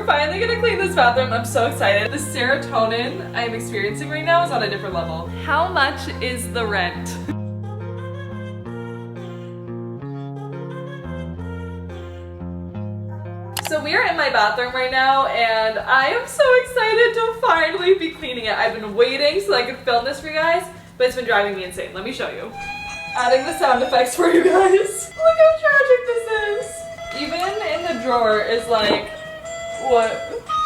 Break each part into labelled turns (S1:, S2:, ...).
S1: finally gonna clean this bathroom. I'm so excited. The serotonin I'm experiencing right now is on a different level. How much is the rent? So we are in my bathroom right now and I am so excited to finally be cleaning it. I've been waiting so I could film this for you guys, but it's been driving me insane. Let me show you. Adding the sound effects for you guys. Look how tragic this is. Even in the drawer is like, what?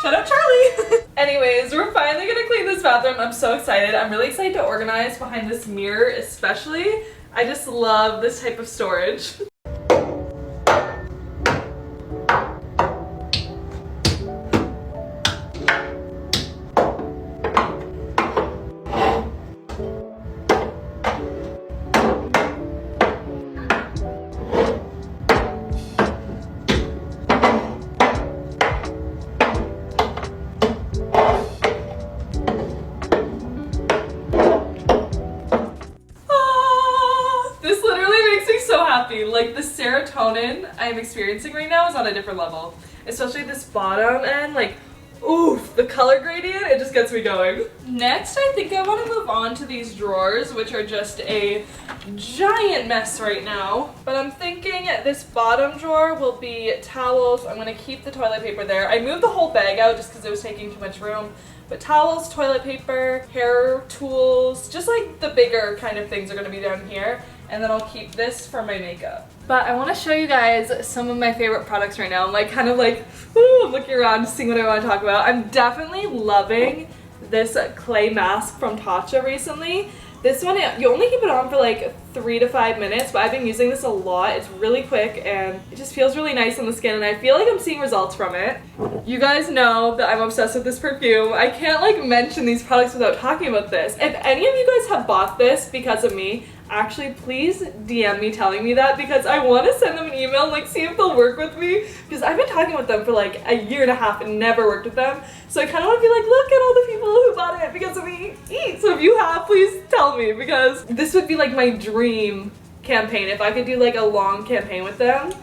S1: Shut up, Charlie. Anyways, we're finally gonna clean this bathroom. I'm so excited. I'm really excited to organize behind this mirror especially. I just love this type of storage. Like the serotonin I'm experiencing right now is on a different level. Especially this bottom end, like, oof, the color gradient, it just gets me going. Next, I think I want to move on to these drawers, which are just a giant mess right now. But I'm thinking this bottom drawer will be towels. I'm going to keep the toilet paper there. I moved the whole bag out just because it was taking too much room. But towels, toilet paper, hair tools, just like the bigger kind of things are going to be down here. And then I'll keep this for my makeup. But I want to show you guys some of my favorite products right now. I'm like kind of like, ooh, I'm looking around seeing what I want to talk about. I'm definitely loving this clay mask from Tatcha recently. This one, you only keep it on for like 3 to 5 minutes, but I've been using this a lot. It's really quick and it just feels really nice on the skin and I feel like I'm seeing results from it. You guys know that I'm obsessed with this perfume. I can't like mention these products without talking about this. If any of you guys have bought this because of me, actually please DM me telling me that because I want to send them an email and like see if they'll work with me because I've been talking with them for like a year and a half and never worked with them. So I kind of want to be like, look at all the people who bought it because of me. So if you have, please tell me because this would be like my dream campaign. If I could do like a long campaign with them,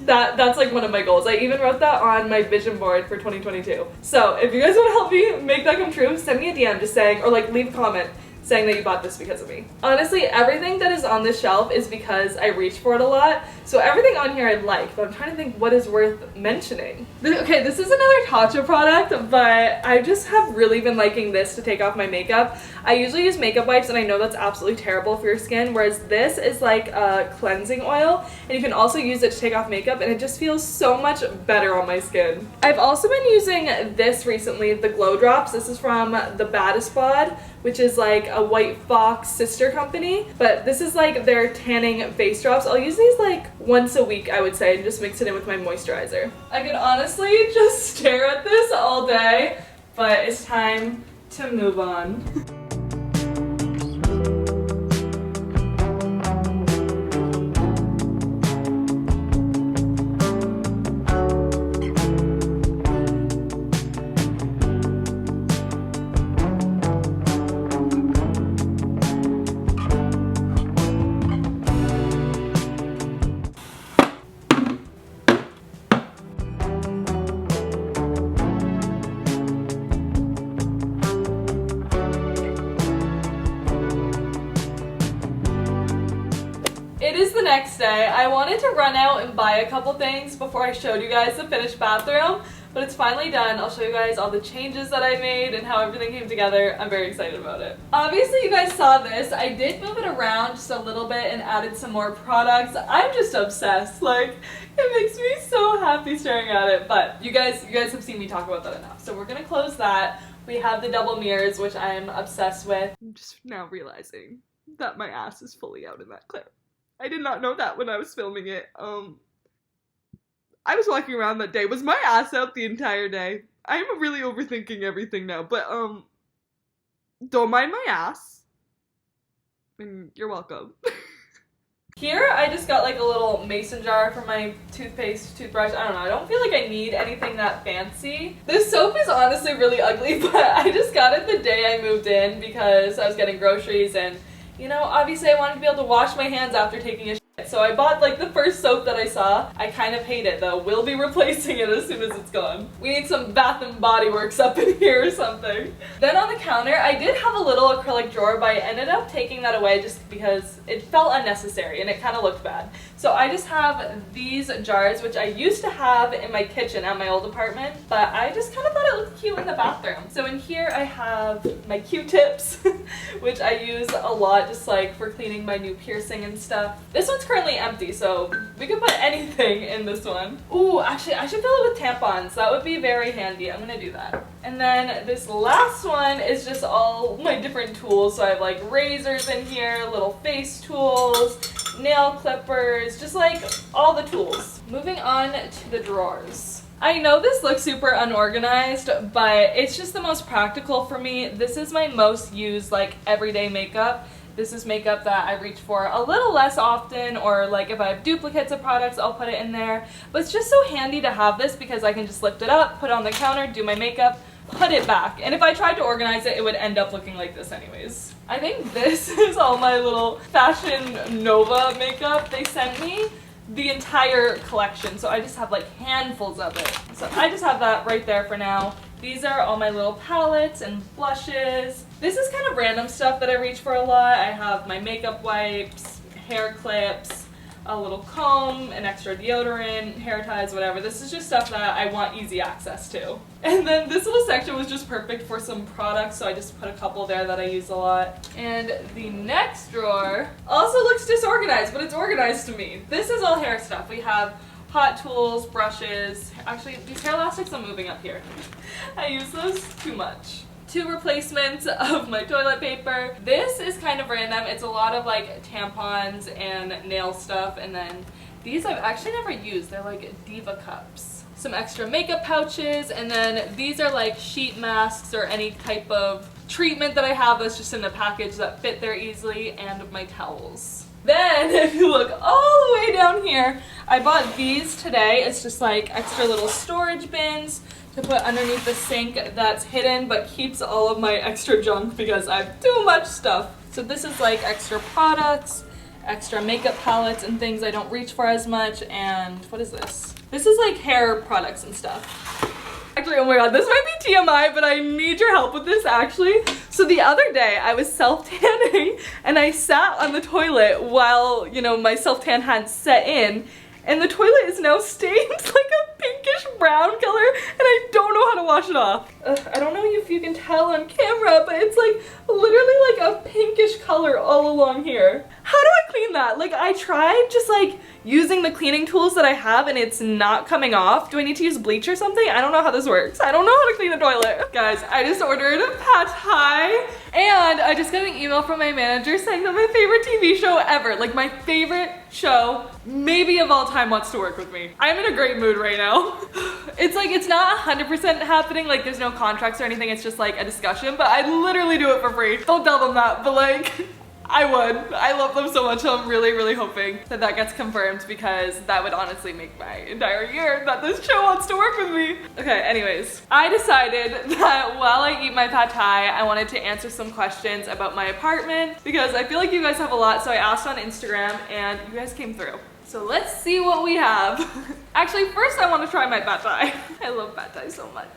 S1: that's like one of my goals. I even wrote that on my vision board for 2022. So if you guys want to help me make that come true, send me a DM just saying, or like leave a comment saying that you bought this because of me. Honestly, everything that is on this shelf is because I reach for it a lot. So everything on here I like, but I'm trying to think what is worth mentioning. Okay, this is another Tatcha product, but I just have really been liking this to take off my makeup. I usually use makeup wipes and I know that's absolutely terrible for your skin, whereas this is like a cleansing oil and you can also use it to take off makeup and it just feels so much better on my skin. I've also been using this recently, the Glow Drops. This is from the Baddest Bod, which is like a White Fox sister company, but this is like their tanning face drops. I'll use these like once a week, I would say, and just mix it in with my moisturizer. I could honestly just stare at this all day, but it's time to move on. It is the next day. I wanted to run out and buy a couple things before I showed you guys the finished bathroom, but it's finally done. I'll show you guys all the changes that I made and how everything came together. I'm very excited about it. Obviously you guys saw this. I did move it around just a little bit and added some more products. I'm just obsessed. Like, it makes me so happy staring at it, but you guys have seen me talk about that enough. So we're gonna close that. We have the double mirrors, which I'm obsessed with. I'm just now realizing that my ass is fully out in that clip. I did not know that when I was filming it. I was walking around that day. Was my ass out the entire day? I'm really overthinking everything now, but don't mind my ass. And you're welcome. Here I just got like a little mason jar for my toothpaste, toothbrush. I don't know. I don't feel like I need anything that fancy. This soap is honestly really ugly, but I just got it the day I moved in because I was getting groceries and, you know, obviously I wanted to be able to wash my hands after taking a shit. it. So I bought like the first soap that I saw. I kind of hate it though. We'll be replacing it as soon as it's gone. We need some Bath and Body Works up in here or something. Then on the counter, I did have a little acrylic drawer, but I ended up taking that away just because it felt unnecessary and it kind of looked bad. So I just have these jars, which I used to have in my kitchen at my old apartment, but I just kind of thought it looked cute in the bathroom. So in here I have my Q-tips, which I use a lot just like for cleaning my new piercing and stuff. This one's currently empty, so we can put anything in this one. Ooh, actually I should fill it with tampons. That would be very handy. I'm gonna do that. And then this last one is just all my different tools. So I have like razors in here, little face tools, nail clippers, just like all the tools. Moving on to the drawers. I know this looks super unorganized, but it's just the most practical for me. This is my most used like everyday makeup. This is makeup that I reach for a little less often, or like if I have duplicates of products, I'll put it in there. But it's just so handy to have this because I can just lift it up, put it on the counter, do my makeup, put it back. And if I tried to organize it, it would end up looking like this anyways. I think this is all my little Fashion Nova makeup. They sent me the entire collection, so I just have like handfuls of it. So I just have that right there for now. These are all my little palettes and blushes. This is kind of random stuff that I reach for a lot. I have my makeup wipes, hair clips, a little comb, an extra deodorant, hair ties, whatever. This is just stuff that I want easy access to. And then this little section was just perfect for some products, so I just put a couple there that I use a lot. And the next drawer also looks disorganized, but it's organized to me. This is all hair stuff. We have hot tools, brushes. Actually, these hair elastics I'm moving up here. I use those too much. 2 replacements of my toilet paper. This is kind of random. It's a lot of like tampons and nail stuff, and then these I've actually never used. They're like Diva cups. Some extra makeup pouches, and then these are like sheet masks or any type of treatment that I have that's just in the package that fit there easily, and my towels. Then, if you look all the way down here, I bought these today. It's just like extra little storage bins to put underneath the sink that's hidden but keeps all of my extra junk because I have too much stuff. So this is like extra products, extra makeup palettes and things I don't reach for as much, and what is this? This is like hair products and stuff. Actually, oh my god, this might be TMI, but I need your help with this actually. So the other day I was self-tanning and I sat on the toilet while, you know, my self-tan hadn't set in, and the toilet is now stained like a pinkish brown color, and I don't know how to wash it off. I don't know if you can tell on camera, but it's like literally like a pinkish color all along here. How do I clean that? Like, I tried just like using the cleaning tools that I have and it's not coming off. Do I need to use bleach or something? I don't know how this works. I don't know how to clean a toilet. Guys, I just ordered a pad thai, and I just got an email from my manager saying that my favorite TV show ever, like my favorite show maybe of all time, wants to work with me. I'm in a great mood right now. It's like, it's not 100% happening, like there's no contracts or anything, it's just like a discussion, but I'd literally do it for free. Don't tell them that, but like, I would. I love them so much, so I'm really, really hoping that that gets confirmed, because that would honestly make my entire year that this show wants to work with me. Okay, anyways, I decided that while I eat my pad thai, I wanted to answer some questions about my apartment, because I feel like you guys have a lot, so I asked on Instagram and you guys came through. So let's see what we have. Actually, first I want to try my pad thai. I love pad thai so much.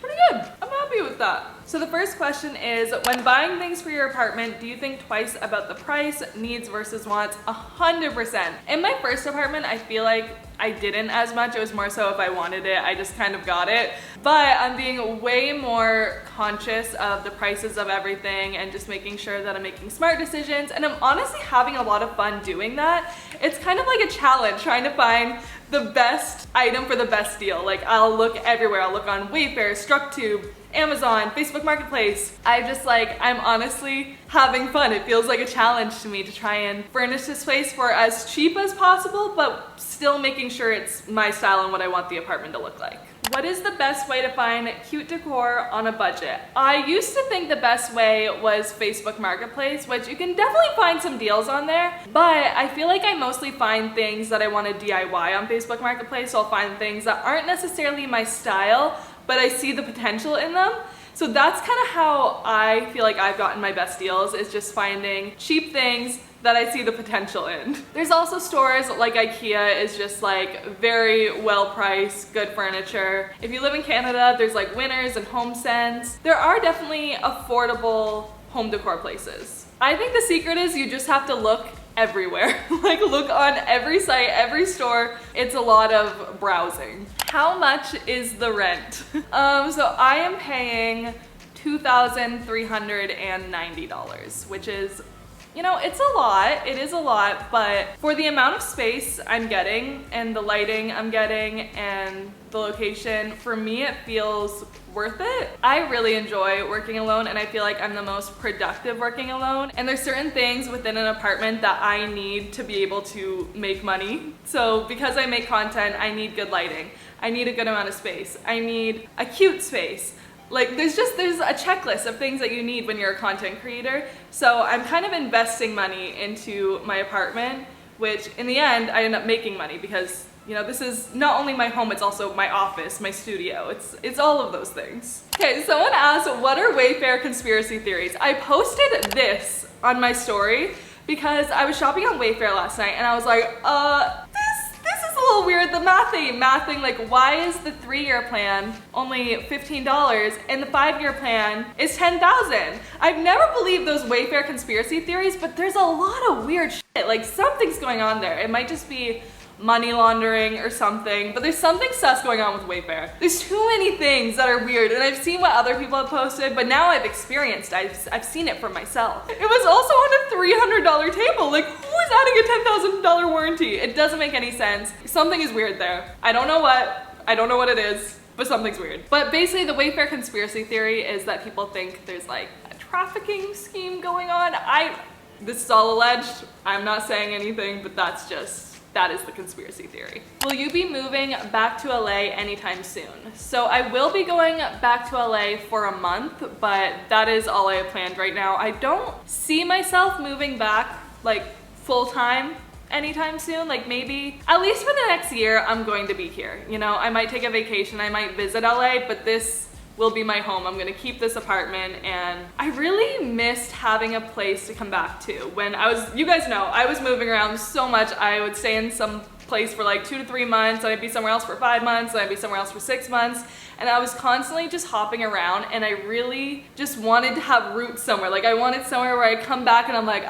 S1: Pretty good. I'm happy with that. So the first question is, when buying things for your apartment, do you think twice about the price, needs versus wants? 100%. In my first apartment, I feel like I didn't as much. It was more so if I wanted it, I just kind of got it. But I'm being way more conscious of the prices of everything and just making sure that I'm making smart decisions. And I'm honestly having a lot of fun doing that. It's kind of like a challenge trying to find the best item for the best deal. Like, I'll look everywhere. I'll look on Wayfair, StruckTube, Amazon, Facebook Marketplace. I'm honestly having fun. It feels like a challenge to me to try and furnish this place for as cheap as possible, but still making sure it's my style and what I want the apartment to look like. What is the best way to find cute decor on a budget? I used to think the best way was Facebook Marketplace, which you can definitely find some deals on there, but I feel like I mostly find things that I want to DIY on Facebook Marketplace, so I'll find things that aren't necessarily my style, but I see the potential in them. So that's kind of how I feel like I've gotten my best deals, is just finding cheap things that I see the potential in. There's also stores like IKEA is just like very well priced, good furniture. If you live in Canada, there's like Winners and HomeSense. There are definitely affordable home decor places. I think the secret is you just have to look everywhere. Like look on every site, every store. It's a lot of browsing. How much is the rent? So I am paying $2,390, which is, you know, it's a lot. It is a lot, but for the amount of space I'm getting and the lighting I'm getting and the location, for me it feels worth it. I really enjoy working alone and I feel like I'm the most productive working alone. And there's certain things within an apartment that I need to be able to make money. So because I make content, I need good lighting. I need a good amount of space. I need a cute space. Like there's a checklist of things that you need when you're a content creator. So I'm kind of investing money into my apartment, which in the end I end up making money because, you know, this is not only my home, it's also my office, my studio. It's all of those things. Okay, someone asked, what are Wayfair conspiracy theories? I posted this on my story because I was shopping on Wayfair last night and I was like, this is a little weird. The mathing, like why is the 3-year plan only $15 and the 5-year plan is $10,000? I've never believed those Wayfair conspiracy theories, but there's a lot of weird shit. Like something's going on there. It might just be money laundering or something, but there's something sus going on with Wayfair. There's too many things that are weird, and I've seen what other people have posted, but now I've experienced, I've seen it for myself. It was also on a $300 table. Like, who is adding a $10,000 warranty? It doesn't make any sense. Something is weird there. I don't know what it is, but something's weird. But basically the Wayfair conspiracy theory is that people think there's like a trafficking scheme going on. This is all alleged. I'm not saying anything, but that is the conspiracy theory. Will you be moving back to LA anytime soon? So I will be going back to LA for a month, but that is all I have planned right now. I don't see myself moving back like full time anytime soon. Like maybe at least for the next year, I'm going to be here. You know, I might take a vacation, I might visit LA, but this will be my home. I'm gonna keep this apartment, and I really missed having a place to come back to. When you guys know, I was moving around so much. I would stay in some place for like 2 to 3 months, and I'd be somewhere else for 5 months, and I'd be somewhere else for 6 months. And I was constantly just hopping around, and I really just wanted to have roots somewhere. Like I wanted somewhere where I come back and I'm like,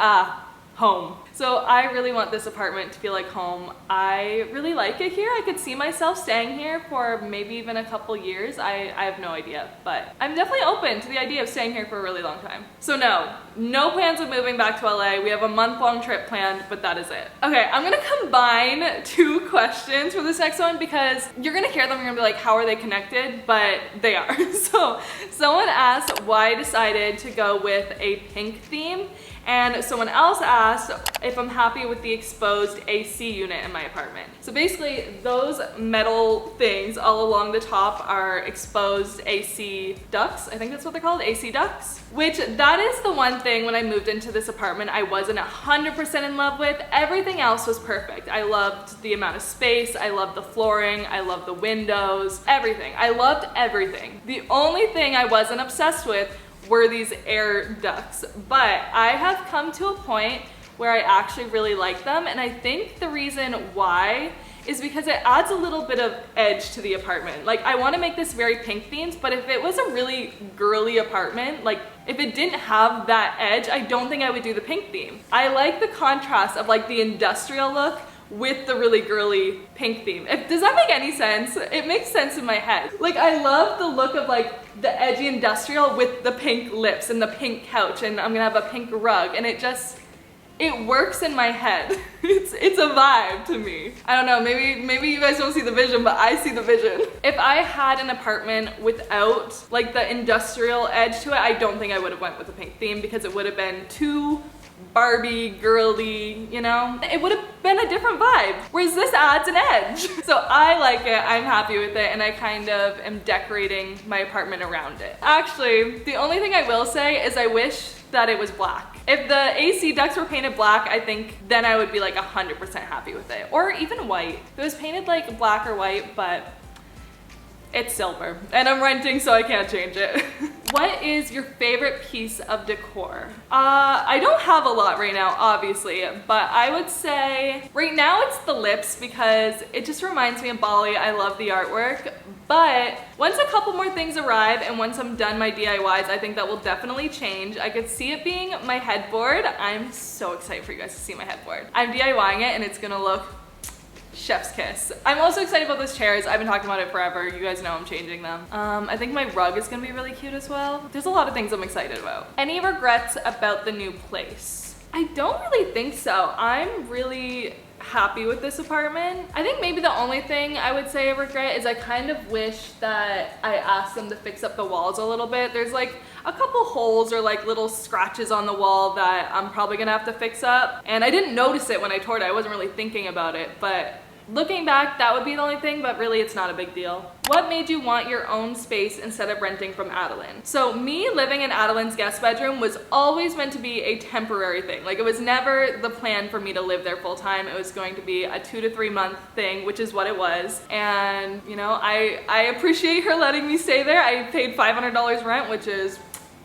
S1: home. So I really want this apartment to feel like home. I really like it here. I could see myself staying here for maybe even a couple years. I have no idea, but I'm definitely open to the idea of staying here for a really long time. So no plans of moving back to LA. We have a month-long trip planned, but that is it. Okay, I'm gonna combine 2 questions for this next one because you're gonna hear them, you're gonna be like, how are they connected? But they are. So someone asked why I decided to go with a pink theme, and someone else asked if I'm happy with the exposed AC unit in my apartment. So basically those metal things all along the top are exposed AC ducts. I think that's what they're called, AC ducts. Which that is the one thing when I moved into this apartment I wasn't 100% in love with. Everything else was perfect. I loved the amount of space, I loved the flooring, I loved the windows, everything. I loved everything. The only thing I wasn't obsessed with were these air ducts, but I have come to a point where I actually really like them, and I think the reason why is because it adds a little bit of edge to the apartment. Like I want to make this very pink themed, but if it was a really girly apartment, like if it didn't have that edge, I don't think I would do the pink theme. I like the contrast of like the industrial look with the really girly pink theme. Does that make any sense? It makes sense in my head. Like I love the look of like the edgy industrial with the pink lips and the pink couch, and I'm gonna have a pink rug, and it works in my head. It's a vibe to me. I don't know, maybe you guys don't see the vision, but I see the vision. If I had an apartment without like the industrial edge to it, I don't think I would have went with the pink theme because it would have been too Barbie girly, you know? It would have been a different vibe, whereas this adds an edge. So I like it, I'm happy with it, and I kind of am decorating my apartment around it. Actually, the only thing I will say is I wish that it was black. If the AC ducts were painted black, I think then I would be like 100% happy with it. Or even white. If it was painted like black or white, but It's silver, and I'm renting, so I can't change it. What is your favorite piece of decor? I don't have a lot right now, obviously, but I would say right now it's the lips because it just reminds me of Bali. I love the artwork, but once a couple more things arrive and once I'm done my DIYs, I think that will definitely change. I could see it being my headboard. I'm so excited for you guys to see my headboard. I'm DIYing it and it's gonna look chef's kiss. I'm also excited about those chairs. I've been talking about it forever. You guys know I'm changing them. I think my rug is gonna be really cute as well. There's a lot of things I'm excited about. Any regrets about the new place? I don't really think so. I'm really happy with this apartment. I think maybe the only thing I would say I regret is I kind of wish that I asked them to fix up the walls a little bit. There's like a couple holes or like little scratches on the wall that I'm probably gonna have to fix up. And I didn't notice it when I toured it. I wasn't really thinking about it, but looking back, that would be the only thing, but really it's not a big deal. What made you want your own space instead of renting from Adeline? So me living in Adeline's guest bedroom was always meant to be a temporary thing. Like it was never the plan for me to live there full time. It was going to be a 2 to 3 month thing, which is what it was. And you know, I appreciate her letting me stay there. I paid $500 rent, which is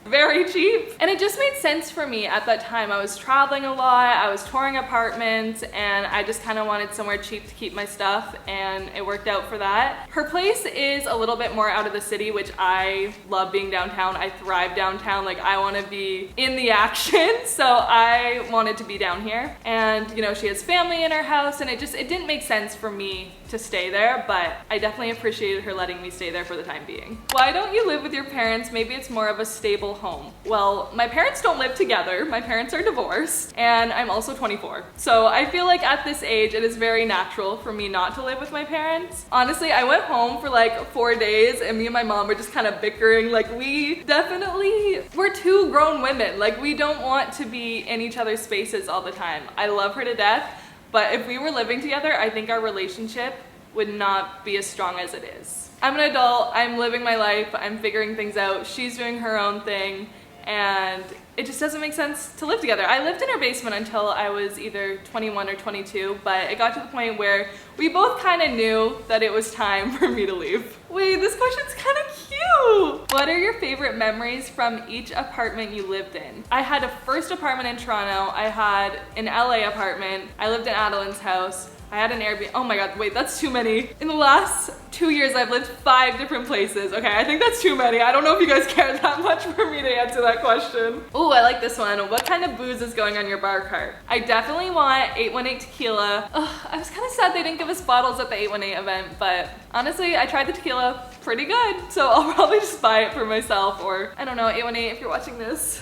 S1: very cheap. And it just made sense for me at that time. I was traveling a lot, I was touring apartments, and I just kind of wanted somewhere cheap to keep my stuff, and it worked out for that. Her place is a little bit more out of the city, which I love being downtown. I thrive downtown. Like I want to be in the action, so I wanted to be down here. And you know, she has family in her house, and it didn't make sense for me to stay there, but I definitely appreciated her letting me stay there for the time being. Why don't you live with your parents? Maybe it's more of a stable home. Well, my parents don't live together. My parents are divorced, and I'm also 24. So I feel like at this age, it is very natural for me not to live with my parents. Honestly, I went home for like 4 days, and me and my mom were just kind of bickering. Like we're two grown women. Like we don't want to be in each other's spaces all the time. I love her to death, but if we were living together, I think our relationship would not be as strong as it is. I'm an adult, I'm living my life, I'm figuring things out, she's doing her own thing, and it just doesn't make sense to live together. I lived in her basement until I was either 21 or 22, but it got to the point where we both kind of knew that it was time for me to leave. Wait, this question's kind of cute! What are your favorite memories from each apartment you lived in? I had a first apartment in Toronto, I had an LA apartment, I lived in Adeline's house, I had an Airbnb. Oh my god, wait, that's too many. In the last 2 years, I've lived 5 different places. Okay, I think that's too many. I don't know if you guys care that much for me to answer that question. Oh, I like this one. What kind of booze is going on your bar cart? I definitely want 818 tequila. Ugh, I was kind of sad they didn't give us bottles at the 818 event, but honestly, I tried the tequila pretty good, so I'll probably just buy it for myself, or I don't know, 818, if you're watching this,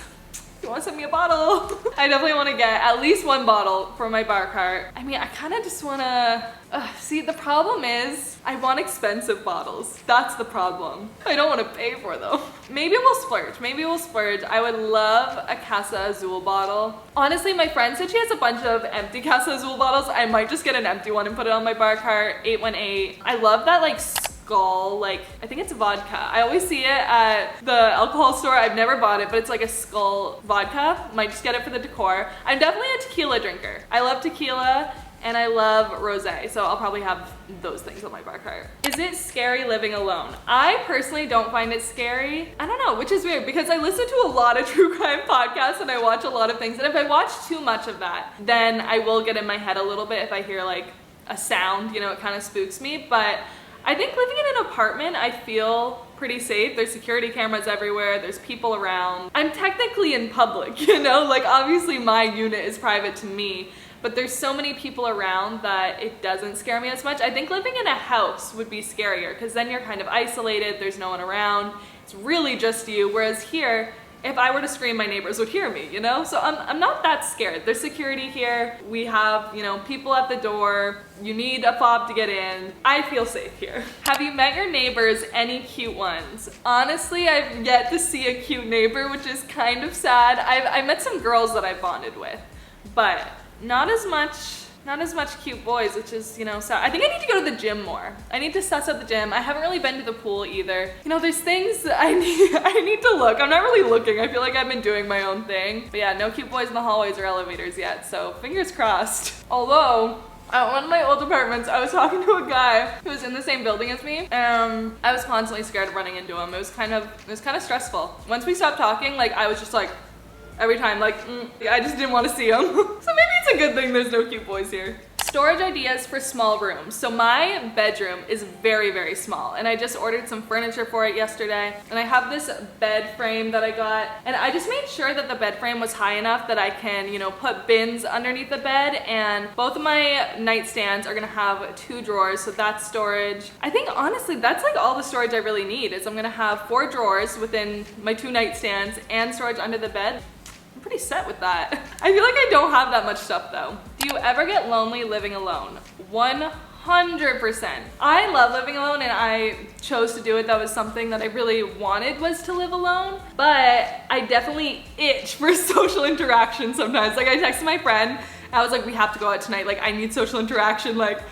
S1: you want to send me a bottle? I definitely want to get at least 1 bottle for my bar cart. I mean, I kind of just want to... see, the problem is I want expensive bottles. That's the problem. I don't want to pay for them. Maybe we'll splurge. Maybe we'll splurge. I would love a Casa Azul bottle. Honestly, my friend said she has a bunch of empty Casa Azul bottles. I might just get an empty one and put it on my bar cart. 818. I love that like skull, like I think it's vodka. I always see it at the alcohol store. I've never bought it, but it's like a skull vodka. Might just get it for the decor. I'm definitely a tequila drinker. I love tequila and I love rosé, so I'll probably have those things on my bar cart. Is it scary living alone? I personally don't find it scary. I don't know, which is weird because I listen to a lot of true crime podcasts and I watch a lot of things, and if I watch too much of that, then I will get in my head a little bit if I hear like a sound, you know, it kind of spooks me. But I think living in an apartment, I feel pretty safe. There's security cameras everywhere, there's people around. I'm technically in public, you know, like obviously my unit is private to me, but there's so many people around that it doesn't scare me as much. I think living in a house would be scarier because then you're kind of isolated, there's no one around, it's really just you, whereas here, if I were to scream, my neighbors would hear me, you know? So I'm not that scared. There's security here. We have, you know, people at the door. You need a fob to get in. I feel safe here. Have you met your neighbors? Any cute ones? Honestly, I've yet to see a cute neighbor, which is kind of sad. I met some girls that I bonded with, but not as much cute boys, which is, you know, sad. I think I need to go to the gym more. I need to suss out the gym. I haven't really been to the pool either. You know, there's things that I need to look. I'm not really looking. I feel like I've been doing my own thing. But yeah, no cute boys in the hallways or elevators yet, so fingers crossed. Although, At one of my old apartments, I was talking to a guy who was in the same building as me, and I was constantly scared of running into him. It was kind of stressful. Once we stopped talking, like I was just like, every time, like, I just didn't want to see him. So maybe it's a good thing there's no cute boys here. Storage ideas for small rooms. So my bedroom is very, very small, and I just ordered some furniture for it yesterday, and I have this bed frame that I got, and I just made sure that the bed frame was high enough that I can, you know, put bins underneath the bed, and both of my nightstands are gonna have 2 drawers, so that's storage. I think honestly that's like all the storage I really need. Is I'm gonna have 4 drawers within my 2 nightstands and storage under the bed. Pretty set with that. I feel like I don't have that much stuff though. Do you ever get lonely living alone? 100%. I love living alone, and I chose to do it. That was something that I really wanted, was to live alone, but I definitely itch for social interaction sometimes. Like I texted my friend, I was like, we have to go out tonight. Like I need social interaction. Like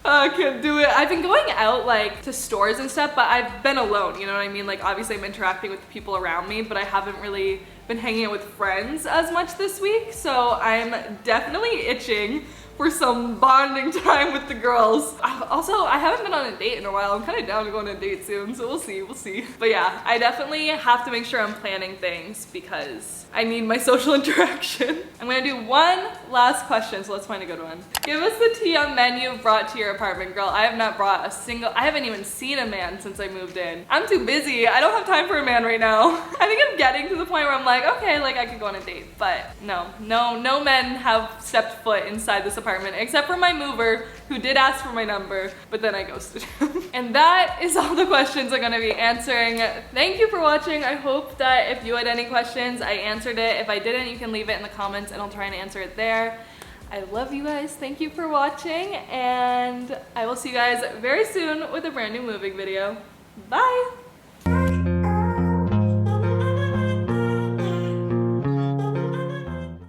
S1: I can't do it. I've been going out like to stores and stuff, but I've been alone, you know what I mean? Like obviously I'm interacting with the people around me, but I haven't really been hanging out with friends as much this week, so I'm definitely itching for some bonding time with the girls. Also, I haven't been on a date in a while. I'm kind of down to go on a date soon, so we'll see. But yeah, I definitely have to make sure I'm planning things because I need my social interaction. I'm gonna do one last question, so let's find a good one. Give us the tea on men you've brought to your apartment. Girl, I have not brought a single, I haven't even seen a man since I moved in. I'm too busy. I don't have time for a man right now. I think I'm getting to the point where I'm like, okay, like I could go on a date, but no men have stepped foot inside this apartment except for my mover, who did ask for my number, but then I ghosted him. And that is all the questions I'm gonna be answering. Thank you for watching. I hope that if you had any questions, I answered it. If I didn't, you can leave it in the comments and I'll try and answer it there. I love you guys. Thank you for watching, and I will see you guys very soon with a brand new moving video. Bye!